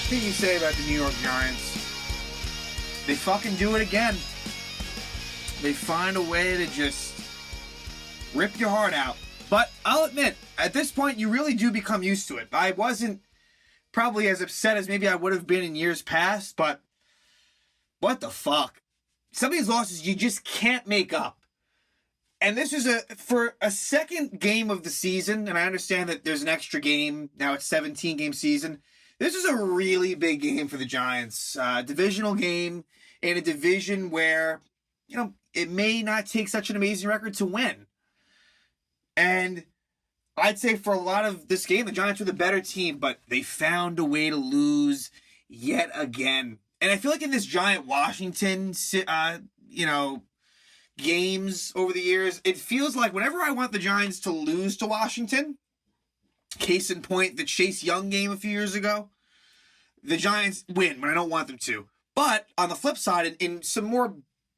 thing you say about the New York Giants, they fucking do it again. They find a way to just rip your heart out. But I'll admit, at this point, you really do become used to it. I wasn't probably as upset as maybe I would have been in years past, but what the fuck? Some of these losses you just can't make up. And this is for a second game of the season, and I understand that there's an extra game. Now it's 17-game season. This is a really big game for the Giants. Divisional game in a division where, it may not take such an amazing record to win. And I'd say for a lot of this game, the Giants were the better team, but they found a way to lose yet again. And I feel like in this Giant-Washington, games over the years, it feels like whenever I want the Giants to lose to Washington, case in point, the Chase Young game a few years ago, the Giants win when I don't want them to. But on the flip side, in some more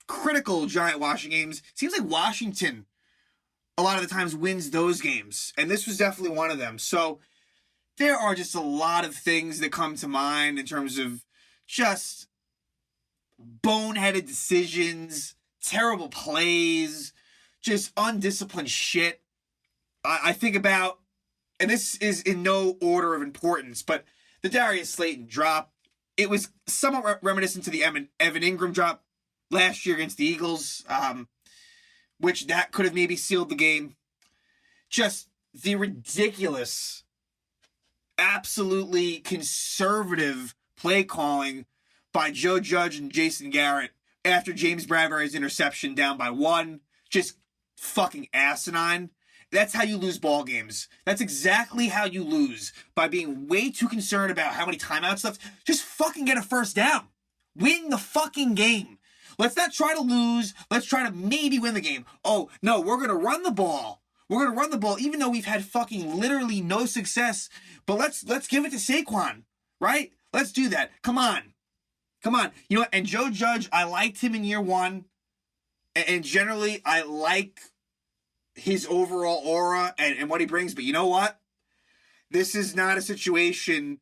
critical Giant-Washington games, it seems like Washington a lot of the times wins those games. And this was definitely one of them. So there are just a lot of things that come to mind in terms of just boneheaded decisions, terrible plays, just undisciplined shit. I think about, and this is in no order of importance, but the Darius Slayton drop, it was somewhat reminiscent to the Evan Ingram drop last year against the Eagles, which that could have maybe sealed the game. Just the ridiculous, absolutely conservative play calling by Joe Judge and Jason Garrett after James Bradbury's interception down by 1, just fucking asinine. That's how you lose ball games. That's exactly how you lose, by being way too concerned about how many timeouts left. Just fucking get a first down. Win the fucking game. Let's not try to lose. Let's try to maybe win the game. Oh, no, we're going to run the ball. We're going to run the ball even though we've had fucking literally no success. But let's give it to Saquon, right? Let's do that. Come on. You know what? And Joe Judge, I liked him in year 1. And generally, I like his overall aura and what he brings. But you know what? This is not a situation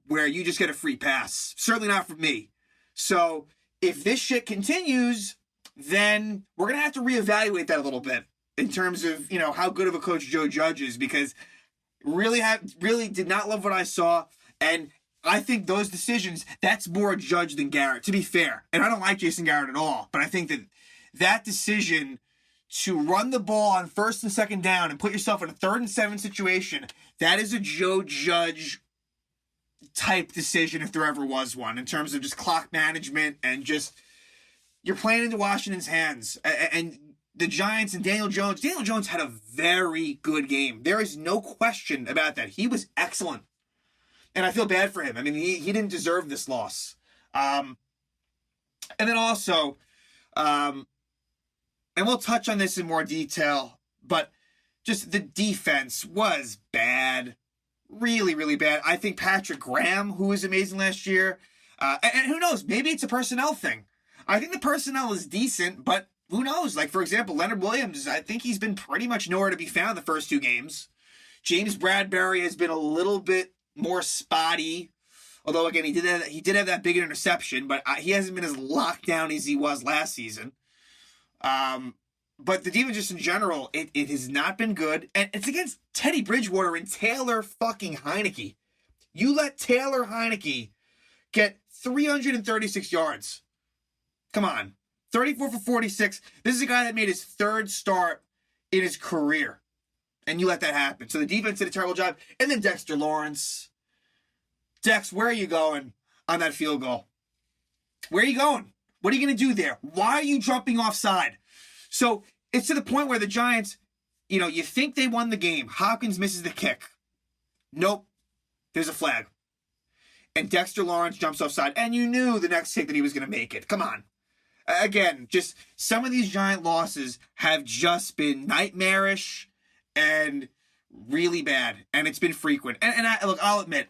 where you just get a free pass. Certainly not from me. So if this shit continues, then we're going to have to reevaluate that a little bit in terms of, how good of a coach Joe Judge is, because really did not love what I saw. And I think those decisions, that's more Judge than Garrett, to be fair. And I don't like Jason Garrett at all, but I think that decision to run the ball on first and second down and put yourself in a 3rd and 7 situation, that is a Joe Judge type decision if there ever was one, in terms of just clock management and just you're playing into Washington's hands. And the Giants and Daniel Jones had a very good game. There is no question about that. He was excellent. And I feel bad for him. I mean, he didn't deserve this loss. And then also, and we'll touch on this in more detail, but just the defense was bad. Really, really bad. I think Patrick Graham, who was amazing last year, and who knows, maybe it's a personnel thing. I think the personnel is decent, but who knows? Like, for example, Leonard Williams, I think he's been pretty much nowhere to be found the first 2 games. James Bradbury has been a little bit more spotty, although again he did have that big interception, but he hasn't been as locked down as he was last season. But the defense just in general, it has not been good, and it's against Teddy Bridgewater and Taylor fucking Heineke. You let Taylor Heineke get 336 yards. Come on, 34 for 46. This is a guy that made his 3rd start in his career. And you let that happen. So the defense did a terrible job. And then Dexter Lawrence. Dex, where are you going on that field goal? Where are you going? What are you going to do there? Why are you jumping offside? So it's to the point where the Giants, you think they won the game. Hopkins misses the kick. Nope. There's a flag. And Dexter Lawrence jumps offside. And you knew the next kick that he was going to make it. Come on. Again, just some of these Giant losses have just been nightmarish and really bad, and it's been frequent. And I'll admit,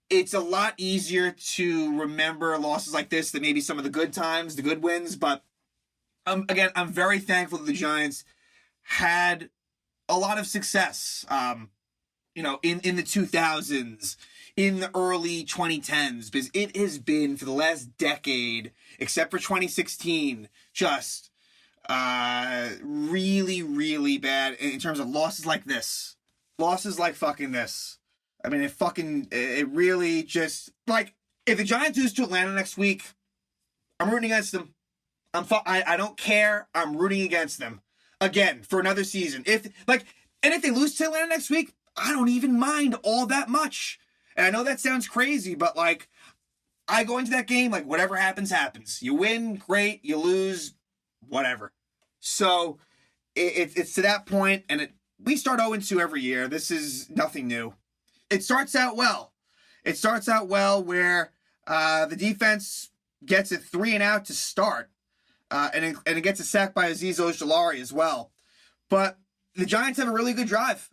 it's a lot easier to remember losses like this than maybe some of the good times, the good wins. But again, I'm very thankful that the Giants had a lot of success. in the 2000s, in the early 2010s, because it has been for the last decade, except for 2016, just really, really bad in terms of losses like this. Losses like fucking this. I mean, it really just, like, if the Giants lose to Atlanta next week, I'm rooting against them. I don't care. I'm rooting against them again for another season. If they lose to Atlanta next week, I don't even mind all that much. And I know that sounds crazy, but like, I go into that game like whatever happens, happens. You win, great. You lose, whatever. So it's to that point, and we start 0-2 every year. This is nothing new. It starts out well. It starts out well where the defense gets a 3-and-out to start, and it gets a sack by Azeez Ojulari as well. But the Giants have a really good drive,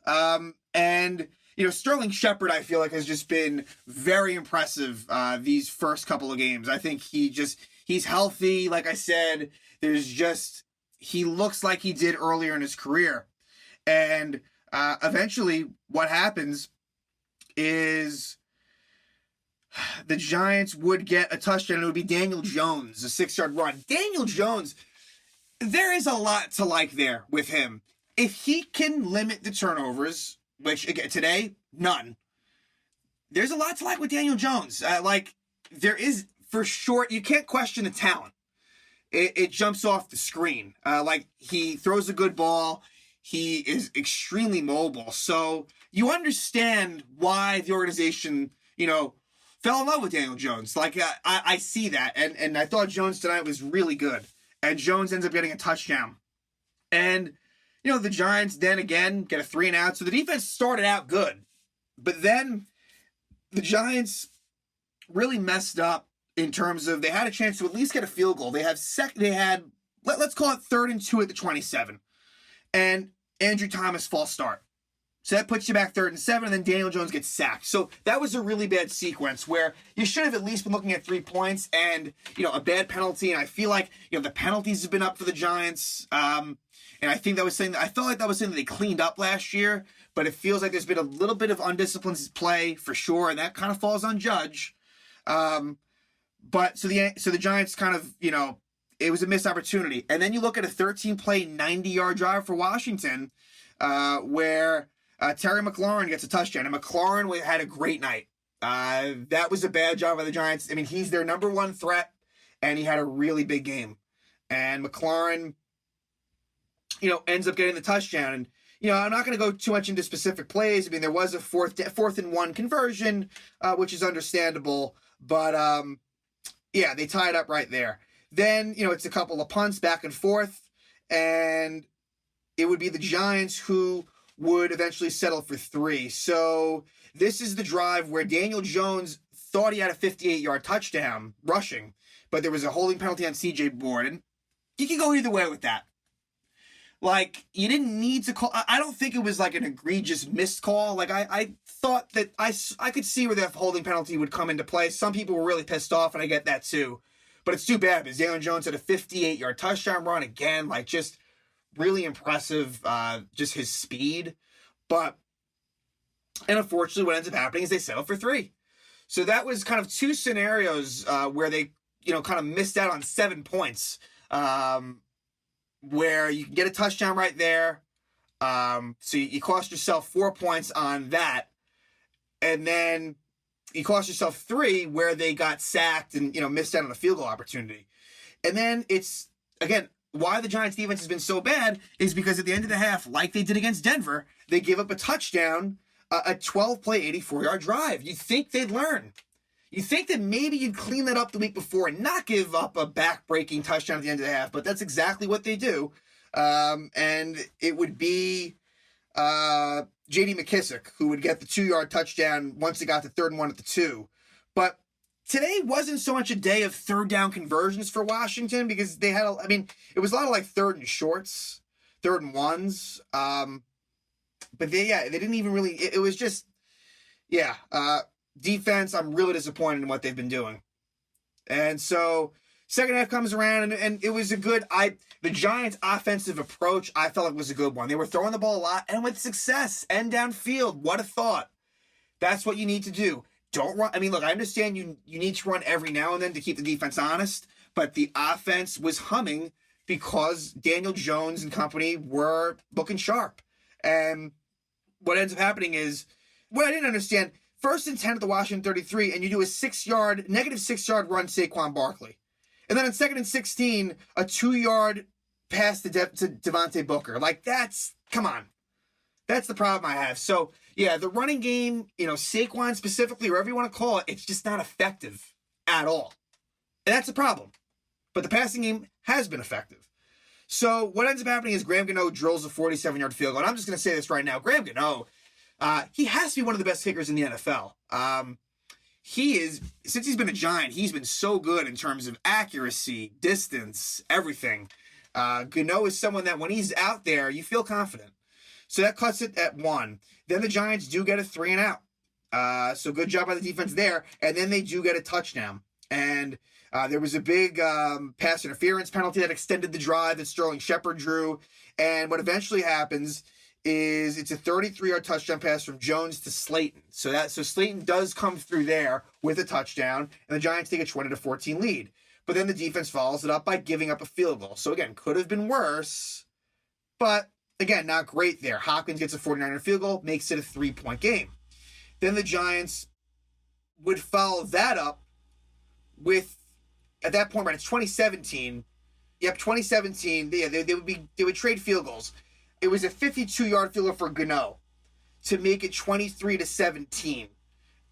and Sterling Shepard, I feel like, has just been very impressive these first couple of games. I think he's healthy. Like I said, he looks like he did earlier in his career, and eventually, what happens is the Giants would get a touchdown. It would be Daniel Jones, a 6-yard run. Daniel Jones, there is a lot to like there with him. If he can limit the turnovers, which, again, today, none, there's a lot to like with Daniel Jones. There is, for sure, you can't question the talent. It jumps off the screen. He throws a good ball. He is extremely mobile. So you understand why the organization, fell in love with Daniel Jones. I see that. And I thought Jones tonight was really good. And Jones ends up getting a touchdown. And, the Giants then again get a 3-and-out. So the defense started out good. But then the Giants really messed up in terms of they had a chance to at least get a field goal. Let's call it 3rd and 2 at the 27. And Andrew Thomas false start. So that puts you back 3rd and 7, and then Daniel Jones gets sacked. So that was a really bad sequence where you should have at least been looking at 3 points and, a bad penalty. And I feel like, the penalties have been up for the Giants. And I think I felt like that was something that they cleaned up last year, but it feels like there's been a little bit of undisciplined play for sure, and that kind of falls on Judge. But so the Giants kind of, it was a missed opportunity. And then you look at a 13-play, 90-yard drive for Washington, where Terry McLaurin gets a touchdown. And McLaurin had a great night. That was a bad job by the Giants. I mean, he's their number one threat, and he had a really big game. And McLaurin, ends up getting the touchdown. And, I'm not going to go too much into specific plays. I mean, there was a 4th and 1 conversion, which is understandable. But, they tie it up right there. Then, it's a couple of punts back and forth, and it would be the Giants who would eventually settle for 3. So this is the drive where Daniel Jones thought he had a 58-yard touchdown rushing, but there was a holding penalty on C.J. Gordon. You can go either way with that. You didn't need to call. I don't think it was an egregious missed call. I thought that I could see where that holding penalty would come into play. Some people were really pissed off, and I get that too. But it's too bad because Daniel Jones had a 58-yard touchdown run again. Just really impressive, just his speed. And unfortunately, what ends up happening is they settle for 3. So that was kind of 2 scenarios where they, kind of missed out on 7 points. Where you can get a touchdown right there. So you cost yourself 4 points on that. And then you cost yourself 3 where they got sacked and, missed out on a field goal opportunity. And then it's, again, why the Giants defense has been so bad is because at the end of the half, like they did against Denver, they give up a touchdown, a 12-play, 84-yard drive. You think they'd learn. You think that maybe you'd clean that up the week before and not give up a back-breaking touchdown at the end of the half, but that's exactly what they do. And it would be J.D. McKissick who would get the 2-yard touchdown once it got to 3rd and 1 at the 2. But today wasn't so much a day of 3rd down conversions for Washington because they had, it was a lot of 3rd and shorts, 3rd and 1s. But they didn't even really, it was just, defense, I'm really disappointed in what they've been doing. And so Second half comes around, and it was a good... The Giants' offensive approach, I felt like was a good one. They were throwing the ball a lot, and with success, and downfield. What a thought. That's what you need to do. Don't run... I mean, look, I understand you need to run every now and then to keep the defense honest, but the offense was humming because Daniel Jones and company were looking sharp. And what ends up happening is... What I didn't understand, 1st and 10 at the Washington 33, and you do a negative 6-yard run Saquon Barkley. And then on 2nd and 16, a 2-yard pass to Devontae Booker. Like, come on. That's the problem I have. So, yeah, the running game, Saquon specifically, whatever you want to call it, it's just not effective at all. And that's a problem. But the passing game has been effective. So what ends up happening is Graham Gano drills a 47-yard field goal. And I'm just going to say this right now. Graham Gano, he has to be one of the best kickers in the NFL. Since he's been a Giant, he's been so good in terms of accuracy, distance, everything. Gano is someone that when he's out there, you feel confident. So that cuts it at 1. Then the Giants do get a 3 and out. So good job by the defense there. And then they do get a touchdown. And there was a big pass interference penalty that extended the drive that Sterling Shepard drew. And what eventually happens is it's a 33-yard touchdown pass from Jones to Slayton. So Slayton does come through there with a touchdown, and the Giants take a 20-14 lead. But then the defense follows it up by giving up a field goal. So again, could have been worse, but again, not great there. Hopkins gets a 49-yard field goal, makes it a 3-point game. Then the Giants would follow that up with, at that point, right, it's 2017. Yep, 2017. They would trade field goals. It was a 52-yard field goal for Gano to make it 23-17.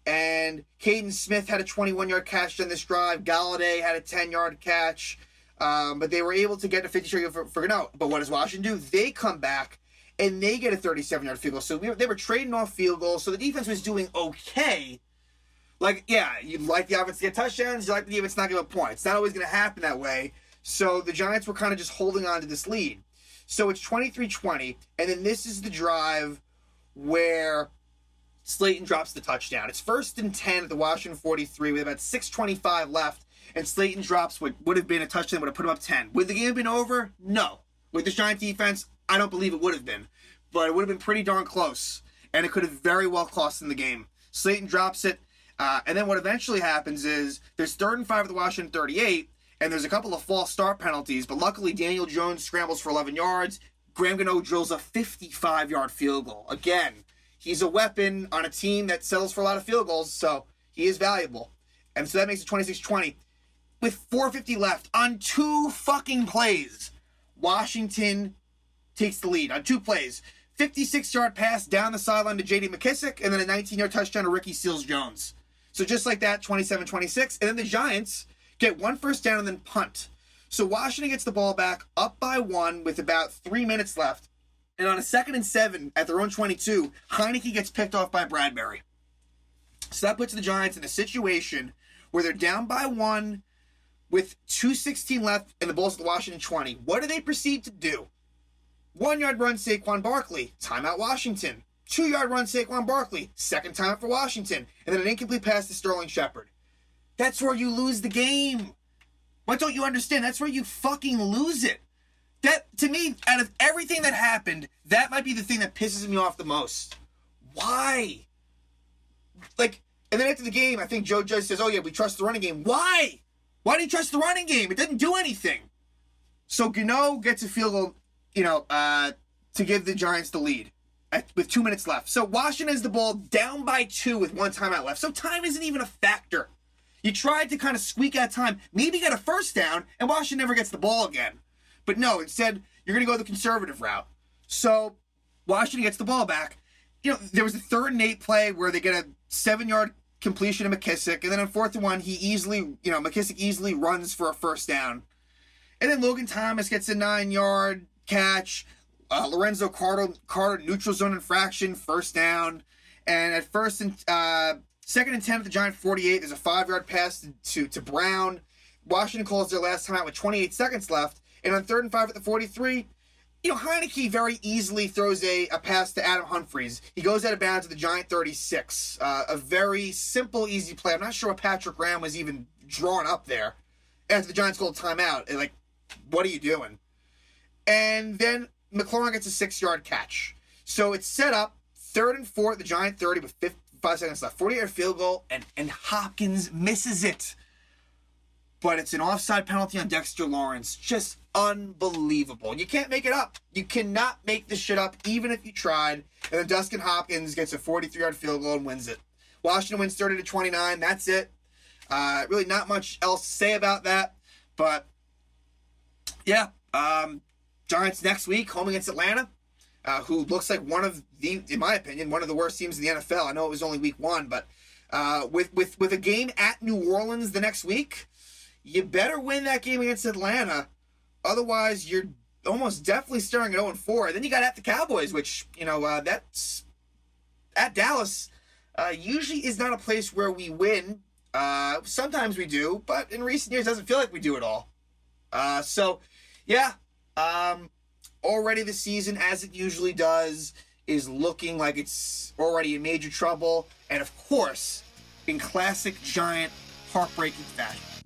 And Caden Smith had a 21-yard catch on this drive. Galladay had a 10-yard catch. But they were able to get a 52-yard for Gano. But what does Washington do? They come back, and they get a 37-yard field goal. So they were trading off field goals. So the defense was doing okay. Like, yeah, you'd like the offense to get touchdowns. You like the defense not to give up points. It's not always going to happen that way. So the Giants were kind of just holding on to this lead. So it's 23-20, and then this is the drive where Slayton drops the touchdown. It's 1st and 10 at the Washington 43 with about 6:25 left, and Slayton drops what would have been a touchdown, would have put him up 10. Would the game have been over? No. With the Giant defense, I don't believe it would have been. But it would have been pretty darn close, and it could have very well cost them the game. Slayton drops it, and then what eventually happens is there's 3rd and 5 at the Washington 38, and there's a couple of false start penalties, but luckily Daniel Jones scrambles for 11 yards. Graham Gano drills a 55-yard field goal. Again, he's a weapon on a team that settles for a lot of field goals, so he is valuable. And so that makes it 26-20. With 4:50 left on 2 fucking plays, Washington takes the lead on 2 plays. 56-yard pass down the sideline to J.D. McKissick, and then a 19-yard touchdown to Ricky Seals-Jones. So just like that, 27-26. And then the Giants get 1 first down and then punt. So Washington gets the ball back up by 1 with about 3 minutes left. And on a 2nd and 7 at their own 22, Heineke gets picked off by Bradbury. So that puts the Giants in a situation where they're down by 1 with 2:16 left and the ball's at the Washington 20. What do they proceed to do? 1-yard run Saquon Barkley, timeout Washington. 2-yard run Saquon Barkley, second timeout for Washington. And then an incomplete pass to Sterling Shepard. That's where you lose the game. What don't you understand? That's where you fucking lose it. That, to me, out of everything that happened, that might be the thing that pisses me off the most. Why? Like, and then after the game, I think Joe Judge says, oh yeah, we trust the running game. Why? Why do you trust the running game? It didn't do anything. So Gano gets a field goal, to give the Giants the lead with 2 minutes left. So Washington has the ball down by 2 with 1 timeout left. So time isn't even a factor. You tried to kind of squeak out time, maybe get a first down, and Washington never gets the ball again. But no, instead, you're going to go the conservative route. So Washington gets the ball back. There was a 3rd and 8 play where they get a 7-yard completion to McKissick, and then on 4th and 1, McKissick easily runs for a first down. And then Logan Thomas gets a 9-yard catch. Lorenzo Carter neutral zone infraction, first down. And at 2nd and 10 at the Giant 48, there's a 5-yard pass to Brown. Washington calls their last timeout with 28 seconds left. And on 3rd and 5 at the 43, Heineke very easily throws a pass to Adam Humphries. He goes out of bounds at the Giant 36. A very simple, easy play. I'm not sure what Patrick Graham was even drawn up there. after the Giants called timeout. Like, what are you doing? And then McLaurin gets a 6-yard catch. So it's set up, 3rd and 4 at the Giant 30 with 5 seconds left. 40-yard field goal, and Hopkins misses it. But it's an offside penalty on Dexter Lawrence. Just unbelievable. You can't make it up. You cannot make this shit up, even if you tried. And then Dustin Hopkins gets a 43-yard field goal and wins it. Washington wins 30-29. That's it. Really not much else to say about that. But, yeah. Giants next week, home against Atlanta, who looks like one of the, in my opinion, one of the worst teams in the NFL. I know it was only week 1, but with a game at New Orleans the next week, you better win that game against Atlanta. Otherwise, you're almost definitely staring at 0-4. Then you got at the Cowboys, which, that's at Dallas. Usually is not a place where we win. Sometimes we do, but in recent years, it doesn't feel like we do at all. So, yeah. Already the season, as it usually does, is looking like it's already in major trouble. And, of course, in classic Giant heartbreaking fashion,